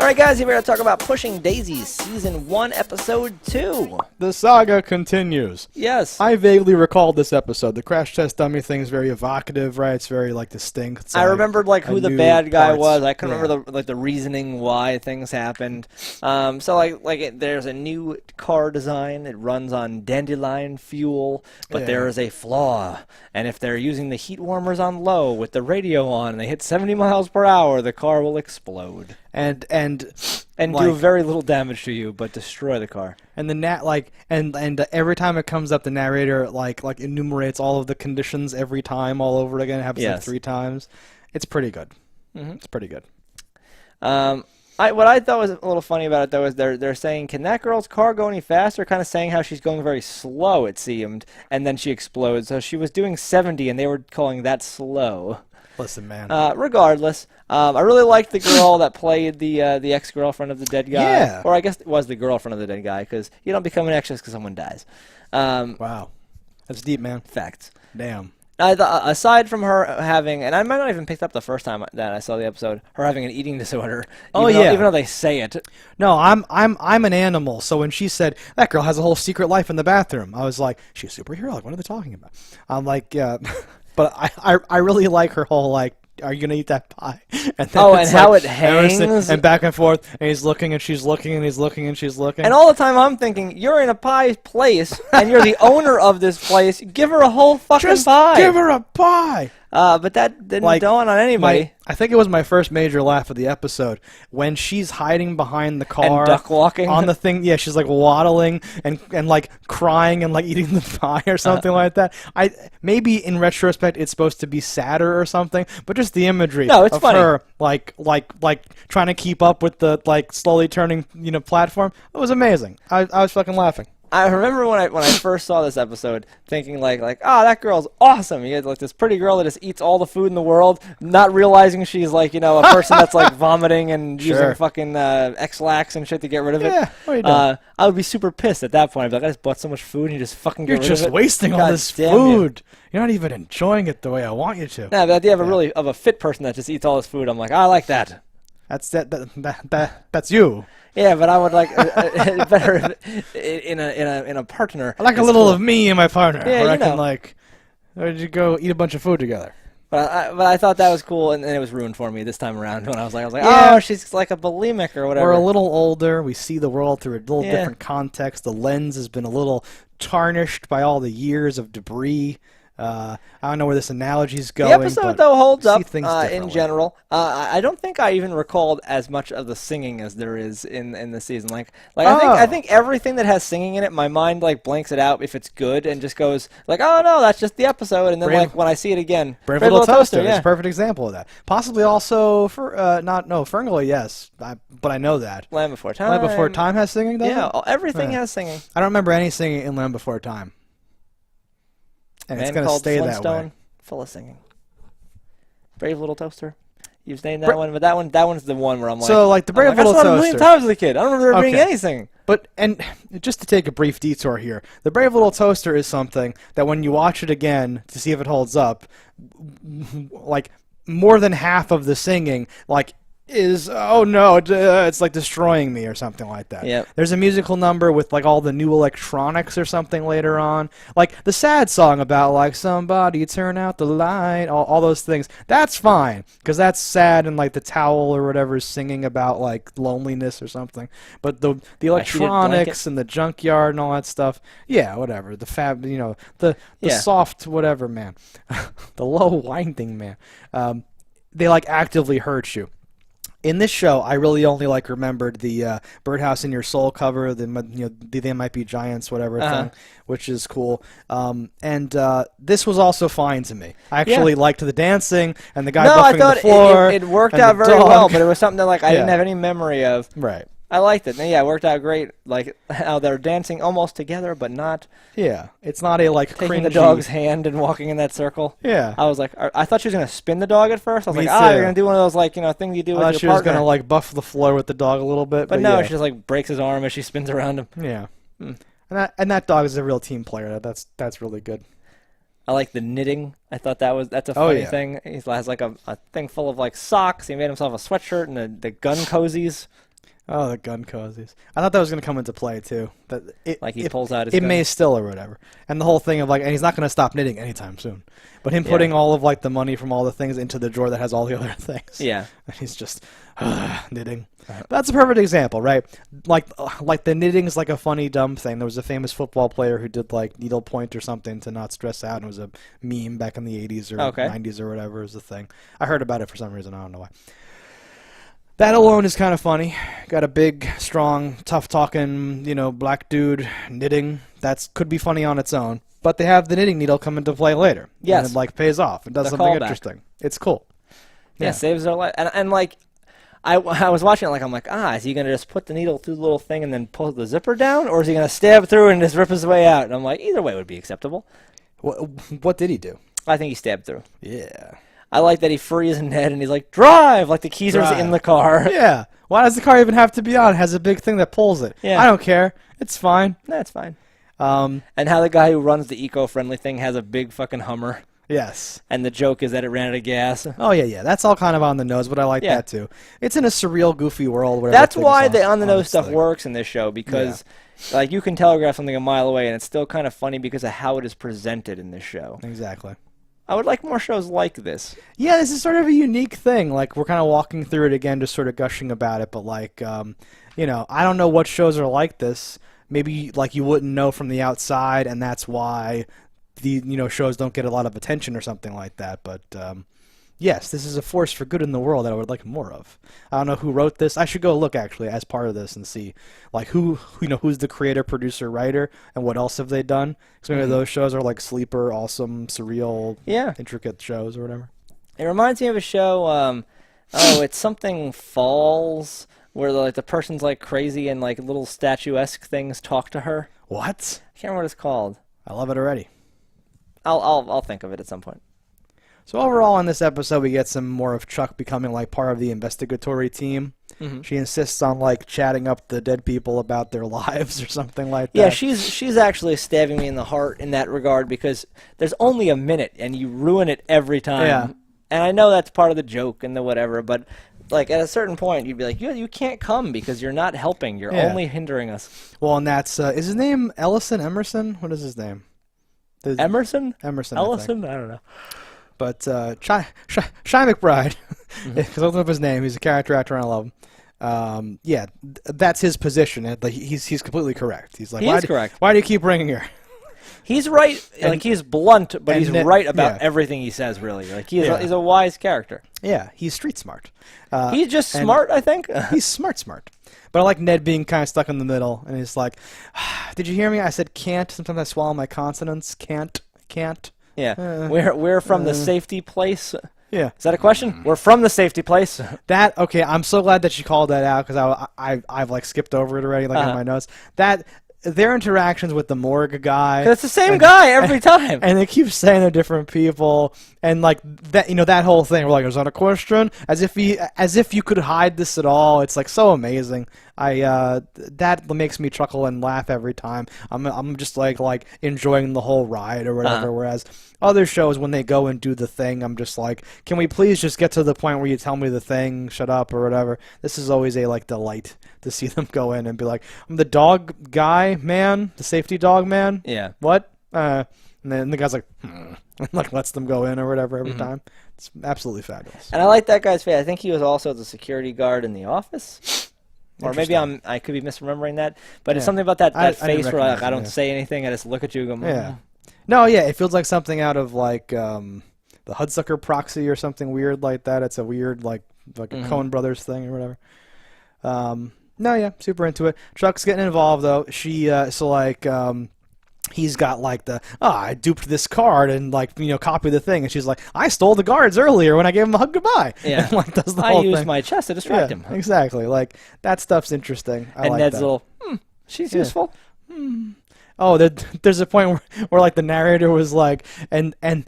All right, guys, here we're going to talk about Pushing Daisies, Season 1, Episode 2. The saga continues. Yes. I vaguely recall this episode. The crash test dummy thing's very evocative, right? It's very, distinct. It's I remembered, who the bad guy was. I couldn't Yeah. remember, the reasoning why things happened. There's a new car design. It runs on dandelion fuel, but there is a flaw. And if they're using the heat warmers on low with the radio on and they hit 70 miles per hour, the car will explode. And do very little damage to you, but destroy the car. And the every time it comes up, the narrator enumerates all of the conditions every time, all over again. It happens like 3 times. It's pretty good. Mm-hmm. It's pretty good. What I thought was a little funny about it though is they're saying, can that girl's car go any faster? Kind of saying how she's going very slow, it seemed, and then she explodes. So she was doing 70, and they were calling that slow. Listen, man. Regardless, I really liked the girl that played the ex-girlfriend of the dead guy. Yeah. Or I guess it was the girlfriend of the dead guy, because you don't become an ex just because someone dies. Wow. That's deep, man. Facts. Damn. Aside from her having, and I might not even picked up the first time that I saw the episode, her having an eating disorder. Even though they say it. No, I'm an animal. So when she said that girl has a whole secret life in the bathroom, I was like, she's a superhero. Like, what are they talking about? I'm like, yeah. But I really like her whole are you gonna eat that pie? And then how it hangs and back and forth, and he's looking and she's looking and he's looking and she's looking. And all the time I'm thinking, you're in a pie place and you're the owner of this place. Give her a whole fucking pie. Give her a pie. But that didn't dawn on anybody. I think it was my first major laugh of the episode when she's hiding behind the car and duck walking on the thing. Yeah, she's waddling and crying and eating the pie or something like that. Maybe in retrospect it's supposed to be sadder or something, but just the imagery it's of funny. her trying to keep up with the slowly turning platform. It was amazing. I was fucking laughing. I remember when I first saw this episode, thinking that girl's awesome. You had this pretty girl that just eats all the food in the world, not realizing she's a person that's vomiting and using fucking X-Lax and shit to get rid of it. Yeah, what are you doing? I would be super pissed at that point. I'd be like, I just bought so much food and you just fucking get rid of it. You're just wasting all this food. You're not even enjoying it the way I want you to. Yeah, the idea of a fit person that just eats all this food, I'm like, I like that. That's you. Yeah, but I would like better in a partner. I like a little of me and my partner. Yeah, where I can where did you go eat a bunch of food together? But I thought that was cool, and it was ruined for me this time around when I was like, oh, she's like a bulimic or whatever. We're a little older. We see the world through a little different context. The lens has been a little tarnished by all the years of debris. I don't know where this analogy's going. The episode, though, holds up in general. I don't think I even recalled as much of the singing as there is in the season. I think everything that has singing in it, my mind blanks it out if it's good and just goes oh no, that's just the episode. And then when I see it again, Brave Little Toaster is a perfect example of that. Possibly also for Ferngully, yes, but I know that Land Before Time. Land Before Time has singing, doesn't it? Everything has singing. I don't remember any singing in Land Before Time. And it's going to stay that way. Full of singing. Brave Little Toaster. You've named that one, but that one's the one where I'm like... So, the Brave Little Toaster... I saw it a million times as a kid. I don't remember there being anything. But, and just to take a brief detour here, the Brave Little Toaster is something that when you watch it again to see if it holds up, more than half of the singing, is, oh no, it's destroying me or something like that. Yep. There's a musical number with all the new electronics or something later on. The sad song about somebody turn out the light, all those things. That's fine, because that's sad and the towel or whatever is singing about loneliness or something. But the electronics and the junkyard and all that stuff, yeah, whatever. The the soft whatever, man. The low winding, man. They actively hurt you. In this show, I really only remembered the Birdhouse in Your Soul cover, They Might Be Giants, whatever thing, which is cool. And this was also fine to me. I actually liked the dancing and the guy buffing the floor. It worked out very well, but it was something that I didn't have any memory of. Right. I liked it. Yeah, it worked out great. How they're dancing almost together, but not. Yeah, it's not a taking cringy... the dog's hand and walking in that circle. Yeah. I was I thought she was gonna spin the dog at first. I was you're gonna do one of those things you do with your partner. I thought she was gonna buff the floor with the dog a little bit. But no, she just breaks his arm as she spins around him. Yeah. And that dog is a real team player. That's really good. I like the knitting. I thought that's a Oh, funny yeah. thing. He has like a thing full of like socks. He made himself a sweatshirt and the gun cozies. Oh, the gun cozies. I thought that was going to come into play, too. That Like he pulls out his It gun. may still or whatever. And the whole thing of, like, and he's not going to stop knitting anytime soon. But him Yeah. putting all of, like, the money from all the things into the drawer that has all the other things. Yeah. And he's just knitting. But that's a perfect example, right? Like the knitting's like a funny, dumb thing. There was a famous football player who did, like, needlepoint or something to not stress out. And it was a meme back in the 80s or 90s or whatever was the thing. I heard about it for some reason. I don't know why. That alone is kind of funny. Got a big, strong, tough-talking, black dude knitting. That could be funny on its own. But they have the knitting needle come into play later. Yes. And it, pays off. It does The something callback. interesting. It's cool. Yeah, saves their life. And like, I was watching it like, I'm like, is he going to just put the needle through the little thing and then pull the zipper down? Or is he going to stab through and just rip his way out? And I'm like, either way would be acceptable. What did he do? I think he stabbed through. Yeah. I like that he frees Ned and he's like, drive! Like the keys are in the car. Yeah. Why does the car even have to be on? It has a big thing that pulls it. Yeah. I don't care. It's fine. That's fine. And how the guy who runs the eco-friendly thing has a big fucking Hummer. yes. And the joke is that it ran out of gas. Oh, yeah. That's all kind of on the nose, but I like that, too. It's in a surreal, goofy world where That's everything's why the on-the-nose stuff honestly. works in this show, because like you can telegraph something a mile away, and it's still kind of funny because of how it is presented in this show. Exactly. I would like more shows like this. Yeah, this is sort of a unique thing. Like, we're kind of walking through it again, just sort of gushing about it. But, like, I don't know what shows are like this. Maybe, like, you wouldn't know from the outside, and that's why the, shows don't get a lot of attention or something like that. But, yes, this is a force for good in the world that I would like more of. I don't know who wrote this. I should go look, actually, as part of this and see, like, who's the creator, producer, writer, and what else have they done. Because maybe those shows are, like, sleeper, awesome, surreal, intricate shows or whatever. It reminds me of a show, it's something Falls, where the person's like crazy and like little statuesque things talk to her. What? I can't remember what it's called. I love it already. I'll think of it at some point. So overall in this episode we get some more of Chuck becoming like part of the investigatory team. Mm-hmm. She insists on like chatting up the dead people about their lives or something like that. Yeah, she's actually stabbing me in the heart in that regard because there's only a minute and you ruin it every time. Yeah. And I know that's part of the joke and the whatever, but like at a certain point you'd be like, you can't come because you're not helping. You're only hindering us. Well, and that's is his name Emerson? What is his name? Emerson? Emerson. Ellison? I don't know. But Shy McBride, because I looked up his name. He's a character actor and I love him. That's his position. And he's completely correct. He's like, He is correct. Why do you keep bringing her? He's right. Like he's blunt, but he's Ned, right about everything he says. Really, like he's a wise character. Yeah, he's street smart. He's just smart, I think. He's smart. But I like Ned being kind of stuck in the middle, and he's like, "Did you hear me? I said can't. Sometimes I swallow my consonants. Can't." Yeah, we're from the safety place. Yeah. Is that a question? We're from the safety place. Okay. I'm so glad that she called that out because I've like skipped over it already, like in my notes. That their interactions with the morgue guy. 'Cause it's the same guy every time. And they keep saying they're different people, and like that, that whole thing. We're like, is that a question? As if you could hide this at all. It's like so amazing. That makes me chuckle and laugh every time. I'm just like enjoying the whole ride or whatever. Whereas other shows, when they go and do the thing, I'm just like, can we please just get to the point where you tell me the thing, shut up or whatever. This is always a like delight to see them go in and be like, I'm the dog guy, man, the safety dog man. Yeah. What? And then the guy's like, and like lets them go in or whatever every time. It's absolutely fabulous. And I like that guy's face. I think he was also the security guard in the office. Or maybe I could be misremembering that, but it's something about that face where like, I don't say anything, I just look at you and go, Yeah. No, yeah, it feels like something out of like the Hudsucker Proxy or something weird like that. It's a weird like a Coen Brothers thing or whatever. No, yeah, super into it. Chuck's getting involved though. He's got like I duped this card and like copy the thing, and she's like, I stole the guards earlier when I gave him a hug goodbye. Yeah, and, like does the I whole used thing. my chest to distract him. Exactly, like that stuff's interesting. I and like Ned's that. little, she's useful. Oh, there's a point where like the narrator was like, and then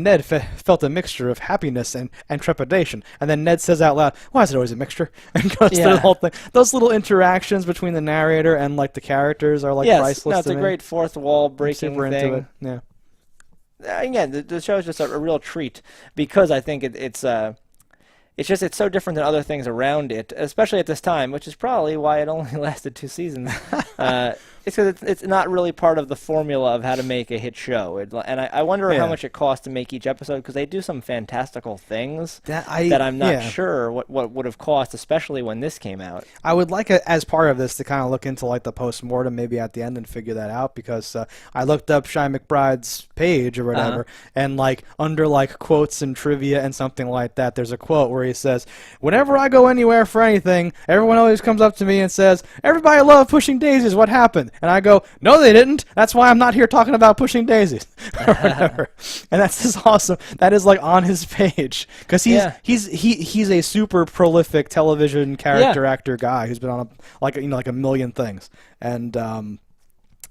Ned felt a mixture of happiness and trepidation, and then Ned says out loud, "Why is it always a mixture?" and goes through the whole thing. Those little interactions between the narrator and like the characters are like priceless. Yes, it's to a me. great fourth wall I'm breaking super thing. into it. Yeah. again, the show is just a real treat because I think it's so different than other things around it, especially at this time, which is probably why it only lasted 2 seasons. It's because it's not really part of the formula of how to make a hit show. And I wonder how much it costs to make each episode, because they do some fantastical things that I'm not sure what would have cost, especially when this came out. I would like, as part of this, to kind of look into like the post-mortem maybe at the end and figure that out, because I looked up Shy McBride's page or whatever, and like under like quotes and trivia and something like that, there's a quote where he says, "Whenever I go anywhere for anything, everyone always comes up to me and says, 'Everybody loved Pushing Daisies, what happened?' And I go, 'No, they didn't. That's why I'm not here talking about Pushing Daisies.'" Or whatever. And that's just awesome. That is like on his page, because he's a super prolific television character actor guy who's been on like a million things, and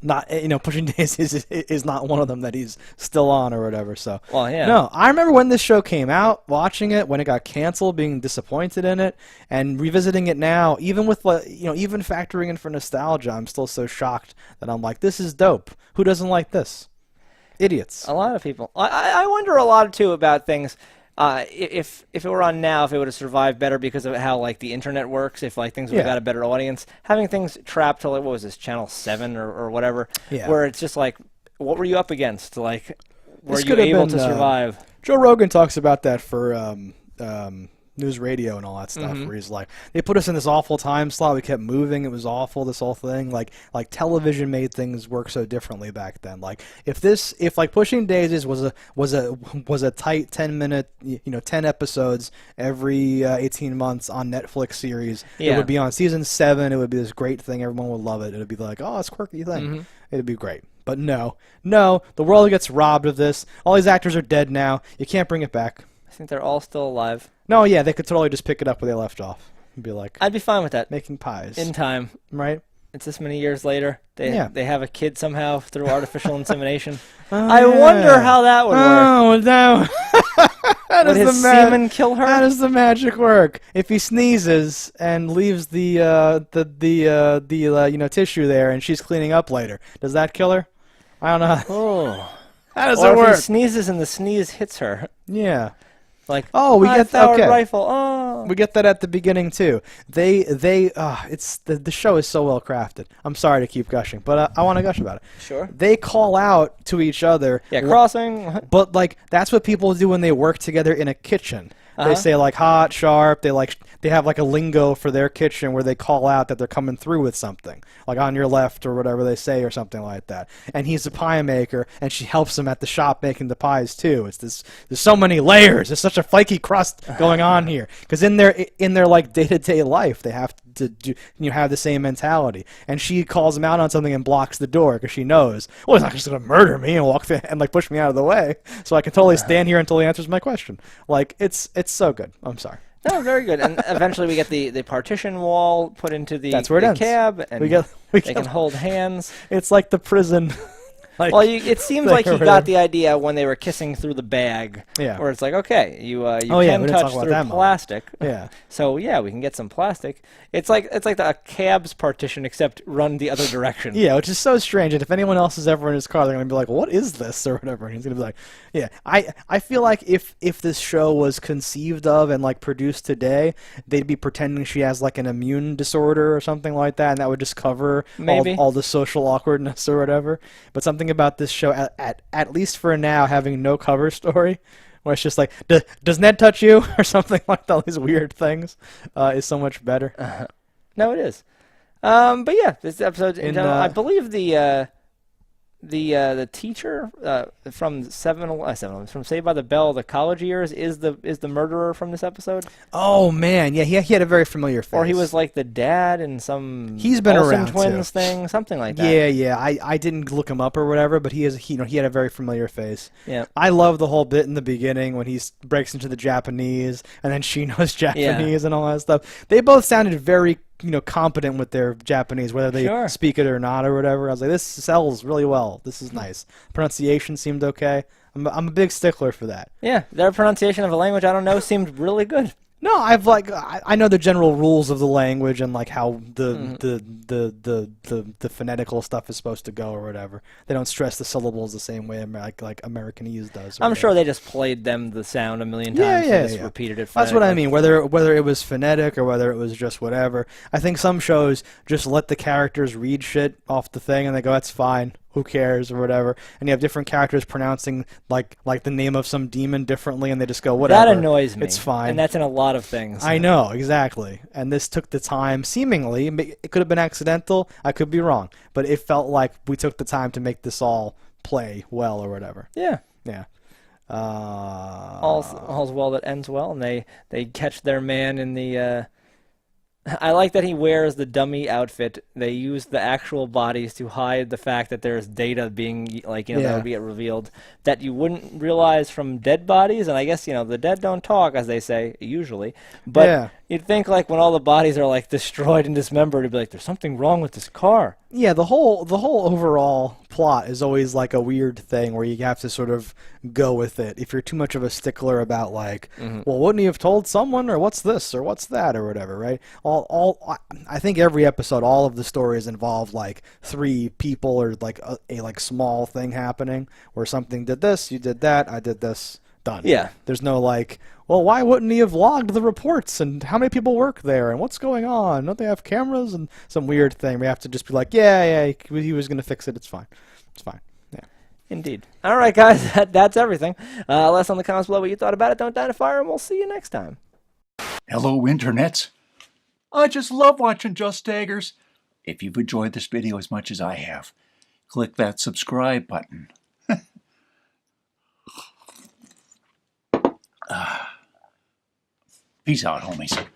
not Pushing Daisies is not one of them that he's still on or whatever. So no, I remember when this show came out, watching it when it got canceled, being disappointed in it, and revisiting it now, even with even factoring in for nostalgia, I'm still so shocked that I'm like, this is dope. Who doesn't like this? Idiots. A lot of people. I wonder a lot too about things. If it were on now, if it would have survived better because of how like the internet works, if like things would have got a better audience, having things trapped to like, what was this, Channel 7 or whatever, where it's just like, what were you up against? Like, were you able to survive? Joe Rogan talks about that for news radio and all that stuff, where he's like, they put us in this awful time slot, we kept moving, it was awful, this whole thing. Like television made things work so differently back then. Like if like Pushing Daisies was a tight 10-minute 10 episodes every 18 months on Netflix series, it would be on season 7, it would be this great thing, everyone would love it, it would be like, oh, it's a quirky thing, it'd be great. But no, the world gets robbed of this. All these actors are dead now, you can't bring it back. I think they're all still alive. No, yeah, they could totally just pick it up where they left off and be like, I'd be fine with that. Making pies. In time. Right? It's this many years later. They have a kid somehow through artificial insemination. I wonder how that would work. How would his semen kill her? How does the magic work? If he sneezes and leaves the tissue there and she's cleaning up later, does that kill her? I don't know. Oh. How does it work? Or if he sneezes and the sneeze hits her. Yeah. Like, we get that rifle. Oh, we get that at the beginning too. The show is so well crafted. I'm sorry to keep gushing, but I want to gush about it. Sure. They call out to each other. Yeah, crossing. But like that's what people do when they work together in a kitchen. They say like hot, sharp. They have like a lingo for their kitchen where they call out that they're coming through with something, like on your left or whatever they say or something like that. And he's a pie maker, and she helps him at the shop making the pies too. There's so many layers. There's such a flaky crust going on here, because in their like day-to-day life they have to have the same mentality. And she calls him out on something and blocks the door because she knows, well, he's not just gonna murder me and walk and like push me out of the way, so I can totally stand here until he answers my question. Like it's so good. I'm sorry. No, very good. And eventually we get the partition wall put into the cab, and they can hold hands. It's like the prison. It seems like he got the idea when they were kissing through the bag. Yeah. Where it's like, okay, you can touch through plastic. Yeah. So yeah, we can get some plastic. It's like the cab's partition, except run the other direction. Yeah, which is so strange. And if anyone else is ever in his car, they're gonna be like, "What is this?" or whatever. And he's gonna be like, "Yeah." I feel like if this show was conceived of and like produced today, they'd be pretending she has like an immune disorder or something like that, and that would just cover all the social awkwardness or whatever. But something about this show, at least for now, having no cover story, where it's just like, does Ned touch you or something like all these weird things, is so much better. No, it is. But yeah, this episode, I believe the teacher from from Saved by the Bell, the college years, is the murderer from this episode. Oh man, yeah, he had a very familiar face. Or he was like the dad in some He's been Olsen around twins too. thing, something like that. Yeah. I didn't look him up or whatever, but he had a very familiar face. Yeah. I love the whole bit in the beginning when he breaks into the Japanese and then she knows Japanese and all that stuff. They both sounded very competent with their Japanese, whether they speak it or not or whatever. I was like, this sells really well. This is nice. Pronunciation seemed okay. I'm a big stickler for that. Yeah, their pronunciation of a language I don't know seemed really good. No, I know the general rules of the language and like how the phonetical stuff is supposed to go or whatever. They don't stress the syllables the same way like Americanese does. I'm sure they just played them the sound a million times and just repeated it. That's what I mean. Whether it was phonetic or whether it was just whatever. I think some shows just let the characters read shit off the thing and they go, "That's fine. Who cares?" or whatever. And you have different characters pronouncing like the name of some demon differently, and they just go, "Whatever." That annoys me. It's fine. And that's in a lot of things. I know, exactly. And this took the time, seemingly, it could have been accidental, I could be wrong, but it felt like we took the time to make this all play well or whatever. Yeah. Yeah. All's well that ends well, and they catch their man in the... I like that he wears the dummy outfit. They use the actual bodies to hide the fact that there's data being, like, that would get revealed that you wouldn't realize from dead bodies. And I guess, the dead don't talk, as they say, usually. But you'd think, like, when all the bodies are, like, destroyed and dismembered, it'd be like, there's something wrong with this car. Yeah, the whole overall plot is always like a weird thing where you have to sort of go with it. If you're too much of a stickler about like, well, wouldn't he have told someone, or what's this or what's that or whatever, right? I think every episode, all of the stories involve like 3 people or like a like small thing happening where something did this, you did that, I did this. Done. Yeah. There's no like, well, why wouldn't he have logged the reports and how many people work there and what's going on? Don't they have cameras and some weird thing? We have to just be like, yeah, he was going to fix it. It's fine. It's fine. Yeah. Indeed. All right, guys, that's everything. Let us know in the comments below what you thought about it. Don't die in a fire, and we'll see you next time. Hello, internets. I just love watching JustDaggers. If you've enjoyed this video as much as I have, click that subscribe button. Peace out, homies.